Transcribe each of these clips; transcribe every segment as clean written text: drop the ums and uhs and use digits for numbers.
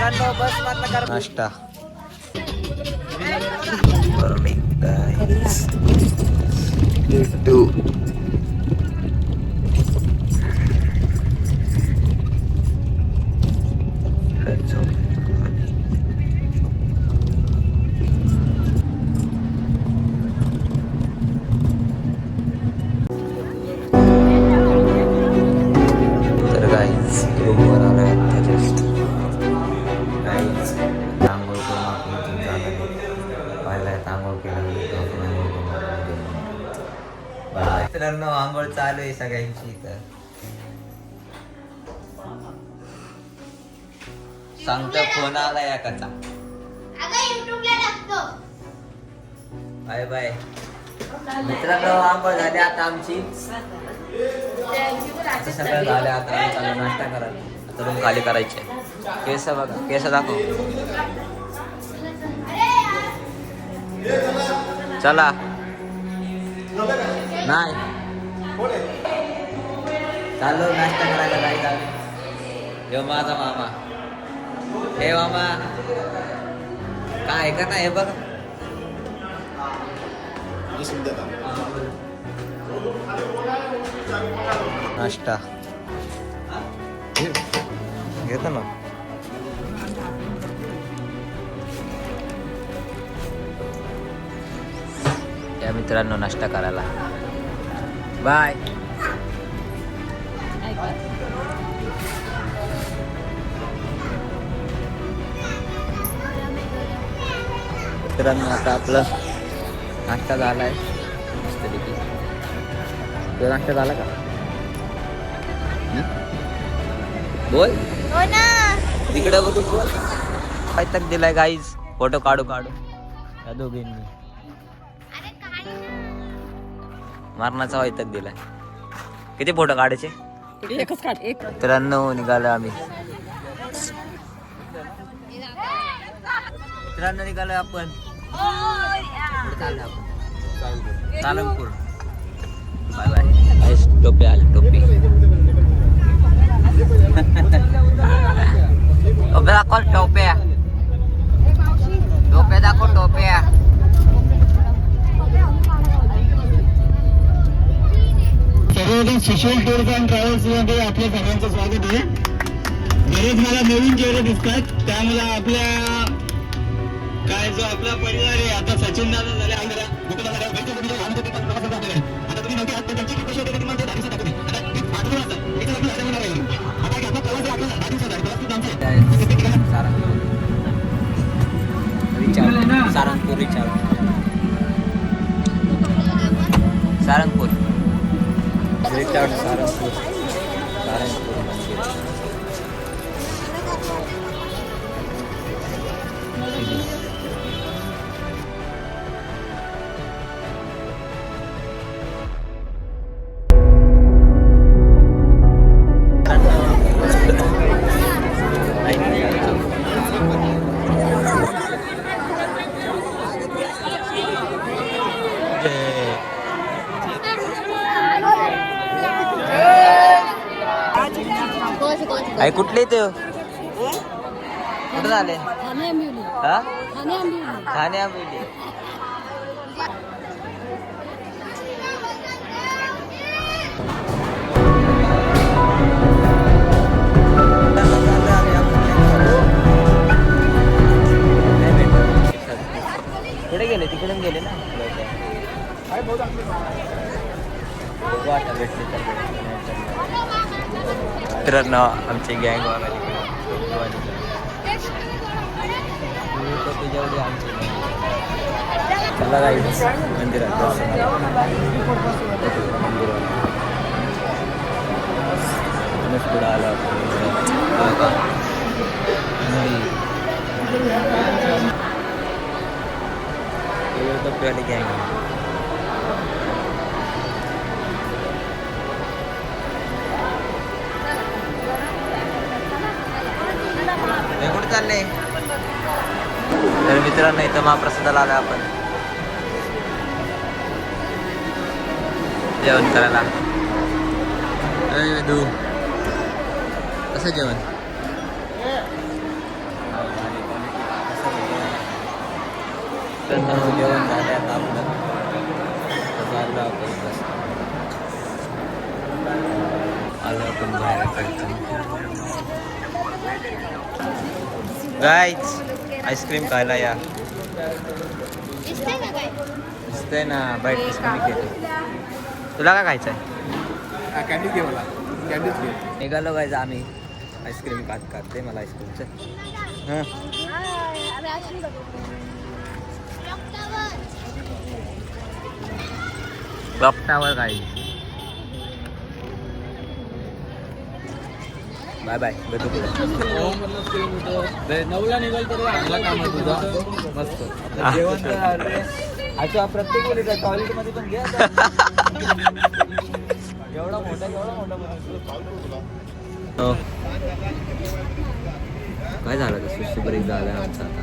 मित्रांनो बस मधला नाश्ता तर गाईज रूमवर आलोय आता जस्ट गाईज आंघोळ करून आपण इथून जाणार पहिला आंघोळ केलं मित्रांनो आंघोळ चालू आहे सगळ्यांची इथं सांगतो फोन आला या कचा बाय बाय मित्रांनो आंघोळ झाली आता आमची आता सगळं झालं आता चालू नाश्ता करायला आता रूम खाली करायचे केस बघा केस दाखव चला नाही चालू नाश्ता करायला काय चालू हे माझा मामा हे मामा काय का नाही हे बघ नाश्ता घेतो ना या मित्रांनो नाश्ता करायला बाय मित्रांनो आता आपलं नाश्ता झालाय मस्तपैकी तो नाश्ता झाला का बोल हो ना तिकडे बघू बोल काय तक दिलाय गाईज फोटो काढू काढू या दोघींनी मारणाचा वैतक दिलाय किती फोटो काढायचे एकच काढ एक मित्रांनो निघालो आम्ही मित्रांनो निघालो आपण सालंगपूर बाय बाय टोपी आली टोपी टोप्या दाखव टोप्या टोप्या दाखव टोप्या सर्वजण सुशील टूर्स अँड ट्रॅव्हल्स मध्ये आपल्या सर्वांचं स्वागत आहे बरेच मला नवीन चेहरे दिसतात त्यामुळे आपल्या काय जो आपला परिवार आहे आता सचिन दादा झाले आता तुम्ही नक्की आता त्यांची कशी होते तुम्हाला ते 10 दिवसात दाखवते आता 8 दिवस एक लग्न असं होणार आहे आता आपला प्रवास आपला 10 दिवसात आहे प्रवास आमचा सारंगपूर सारंगपूर आई कुठले ते कुठं झाले हा ठाणे आंबिवली कुठे गेले तिकडून गेले ना मित्रांनो आमची गँग जेवढी आमची चला जाईल मंदिरात पुढं आला टप्प्यावाली गँग कुठे चालले तर मित्रांनो इथं महाप्रसादाला आला आपण जेवण करायला कसं जेवण जेवण झालं आता आपलं चाललो आपण बस आलो आपण बाहेर गाईच आईस्क्रीम खायला या दिसतंय ना बाईट कमी केली तुला काय खायचं आहे कॅन्डीज घे मला कॅन्डीज घे निघालो गायचं आम्ही आईस्क्रीम खाते मला आईस्क्रीमचं हां क्लॉक टावर गाडी बाय बाय भेटू पुढे 9ला निघाल तर चांगला काम आहे तुझा मस्त जेवण तर प्रत्येक वेळी टॉयलेटमध्ये पण घ्या एवढा मोठा काय झालं तर सुशी ब्रेक झाला आमचा आता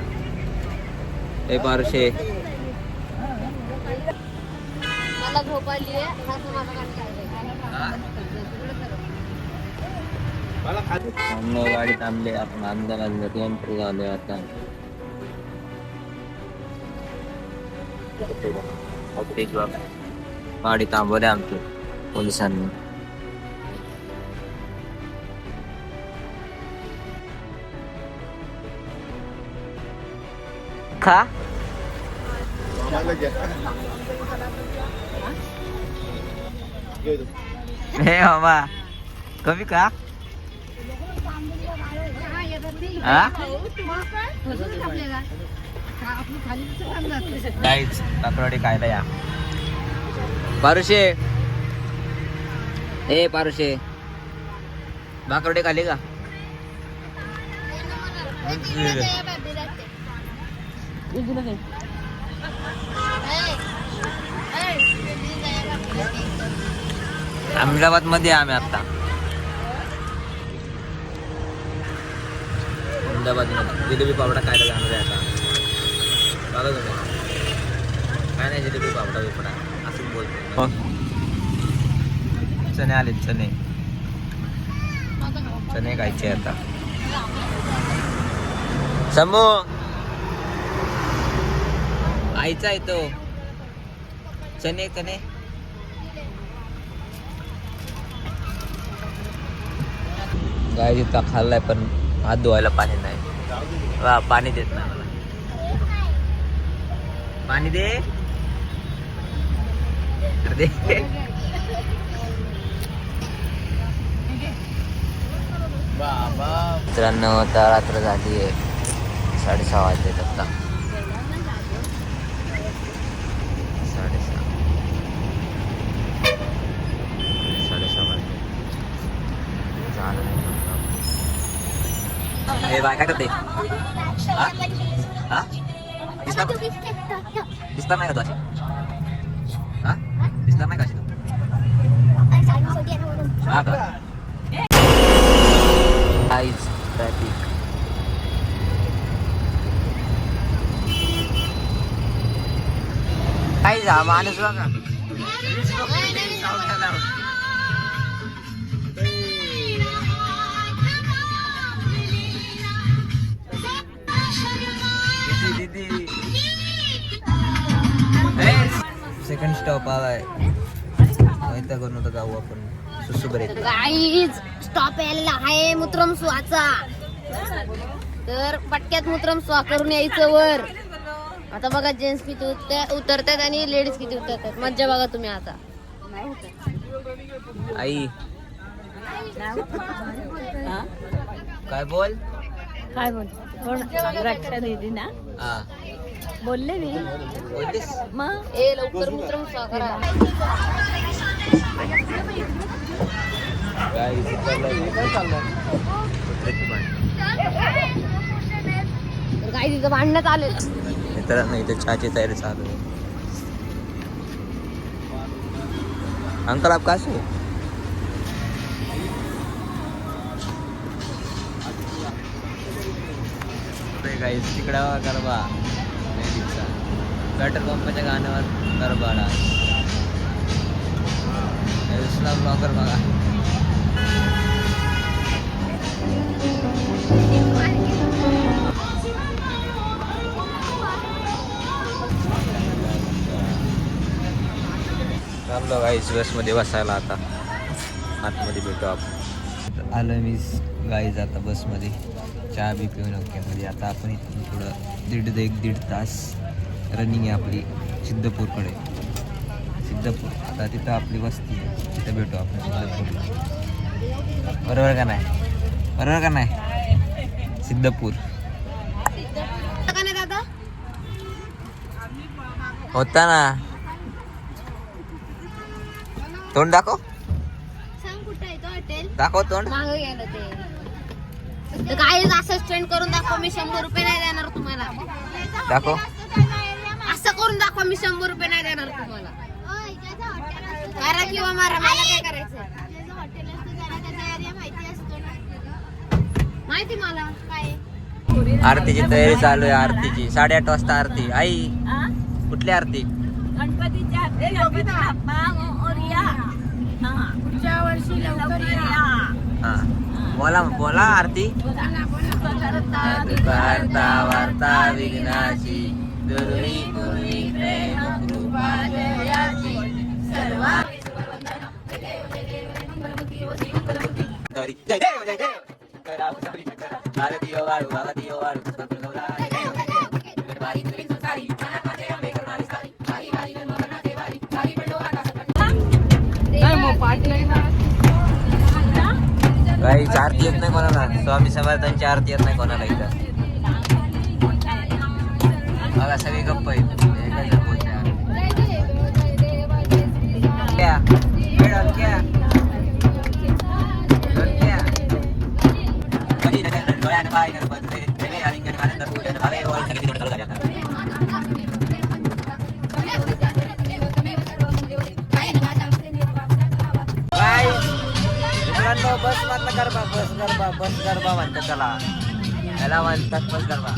हे पारशे मला झोप आली आहे हा तुम्हाला गाडी थांबले आपण अंदाज किलोमीटर झाले आता गाडी थांबवली आमची पोलिसांनी खा हे बाबा कमी का काहीच काकडी खायला या पारुशे ए पारुशे भाकरवडी खाली का अहमदाबाद मध्ये आम्ही आता अहमदाबाद मध्ये जिलेबी पावडा खायला जाणार आहे आता बघा तुम्ही काय नाही जिलेबी पावडा बिपडा असं बोलतो चणे आले चणे चणे खायचे आता समू आईचा येतो चणे चणे गाय जिथं खाल्लाय पण हात धुवायला पाणी नाही वा पाणी देत नाही मला पाणी दे अरे दे मित्रांनो आता रात्र झाली आहे 6:30 वाजलेत आता 6:30 वाजले झालं हे बाय काय करते दिसणार नाही का तू अशी हा दिसणार नाही का अशी तू हा का आईच ट्रॅफिक काही जा माणूस बघा सेकंड स्टॉप आलाय माहिती करून होतं जाऊ आपण सुसू ब्रेक गाईज स्टॉप यायला आहे मूत्रम स्वाचा तर पटक्यात मूत्रम स्वा करून यायचं वर आता बघा जेंट्स किती उतरतात आणि लेडीज किती उतरतात मज्जा बघा तुम्ही आता आई काय बोल काय बोल रक्षा दिली ना हा बोलले मी बोललीस मग ए लवकर मूत्रम स्वा करा काय गाई तिथं भांडण्यात आलेलं मित्रांनो इथे चहाची तयारी चालू आहे अंकल आप कैसे हो गाईस तिकडा गरबा लेडीजचा पेट्रोल पंपाच्या गाण्यावर गरबा ब्लॉगर बघा बसलो गाईज बसमध्ये बसायला आता. आतमध्ये भेटू आपण. आलो मी गाईज आता बसमध्ये. चहा बी पिऊन ओकेमध्ये. आता आपण इथून थोडं दीड तास रनिंग आहे आपली सिद्धपूरकडे. सिद्धपूर आता तिथं आपली वस्ती आहे. तिथं भेटू आपण सिद्धपूरला. बरोबर का नाही? बरोबर का नाही? सिद्धपूर होता ना. तोंड दाखव. सांग कुठं आहे तो हॉटेल? दाखव तोंड. मागं गेलं ते. तर काही असं स्टँड करून दाखव. मी 100 रुपये नाही देणार तुम्हाला. दाखव. असं करून दाखवा. मी 100 रुपये नाही देणार तुम्हाला. मारा किंवा मारा, मला काय करायचं? माहिती मला काय. आरतीची तयारी चालू आहे. आरतीची 8:30 वाजता आरती. आई हा? कुठली आरती? गणपतीच्या गणपती बाप्पा मोरया. हा. पुढच्या वर्षी लवकर या. हा बोला बोला आरती. वार्ता वार्ता विघ्नाची दुर्वी पूर्वी प्रेम कृपा जयाची सर्वा. जय देव जय देव. भारतीय वाळू भारतीय वाळू. काही आरती येत नाही कोणाला. स्वामी समर्थांची आरती येत नाही कोणाला इथं. बघा सगळी गप्प आहेत. बस मधला गरबा. बस गरबा म्हणतात त्याला. त्याला म्हणतात बस गरबा.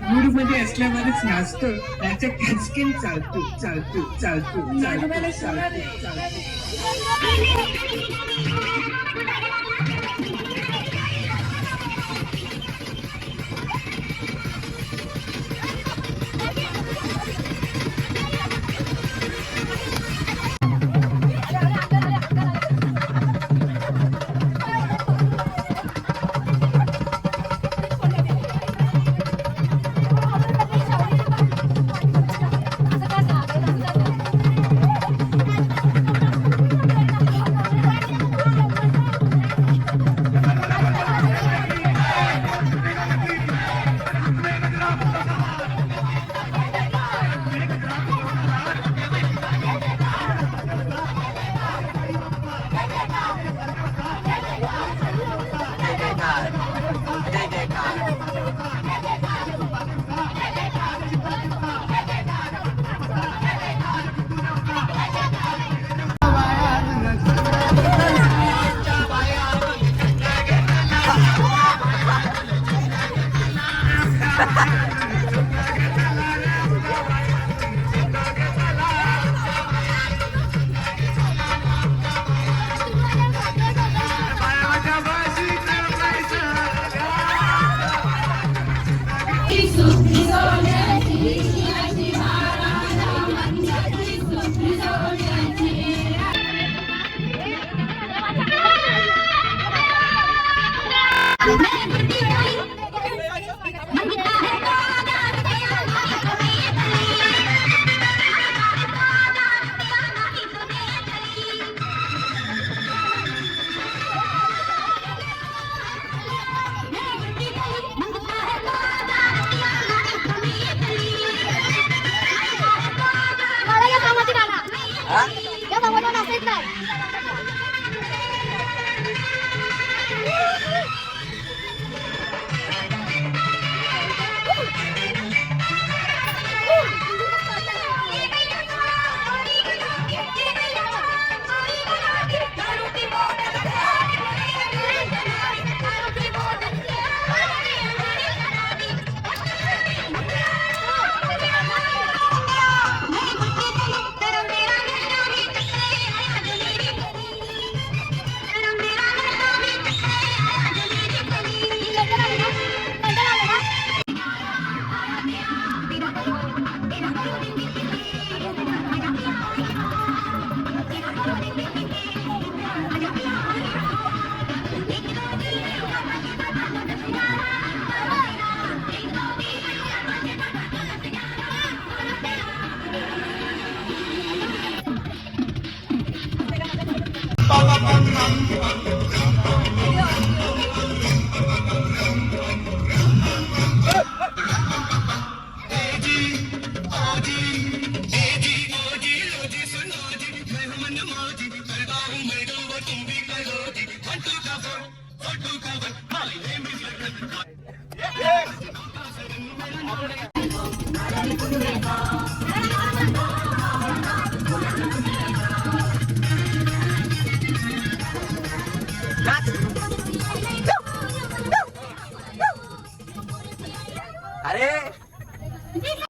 मूड मध्ये असल्यावरच नाचतो त्याच्या खचकेन चालतो चालतो चालतो चालतो चालतो चालतो.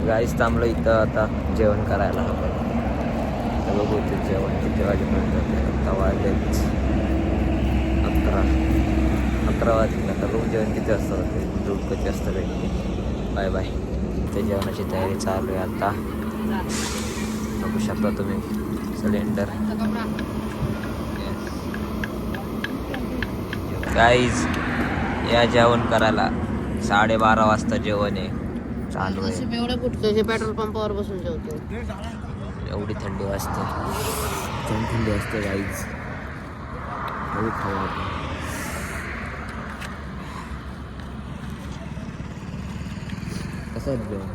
गाईस थांबलो इथं आता जेवण करायला आपण बघू ते जेवण किती वाजेपर्यंत होते. आता वाजलेच 11 वाजले. आता रूम जेवण किती वाजता होते रूम कधी वाजता भेटते. Bye bye. ते जेवणाची तयारी चालू आहे आता. बघू शकता तुम्ही सिलेंडर. गाईज या जेवण करायला 12:30 वाजता जेवण आहे चालू आहे. एवढं कुठचं पेट्रोल पंपावर बसून जेवतो. एवढी थंडी वाजते. थंडी असते गाईज. एवढी खाऊ कसं आहे जेवण.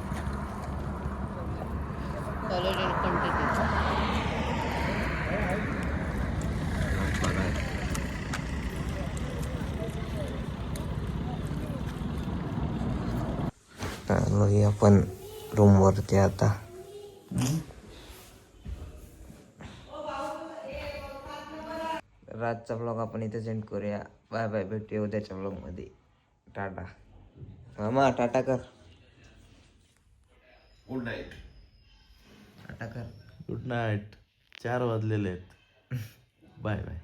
चाललोय आपण रूमवरती आता. रातचा ब्लॉग आपण इथे सेंड करूया. बाय बाय, भेटूया उद्याच्या ब्लॉगमध्ये. टाटा मामा, टाटा कर. Good night. टाटा कर. Good night. 4 वाजलेले आहेत. Bye bye.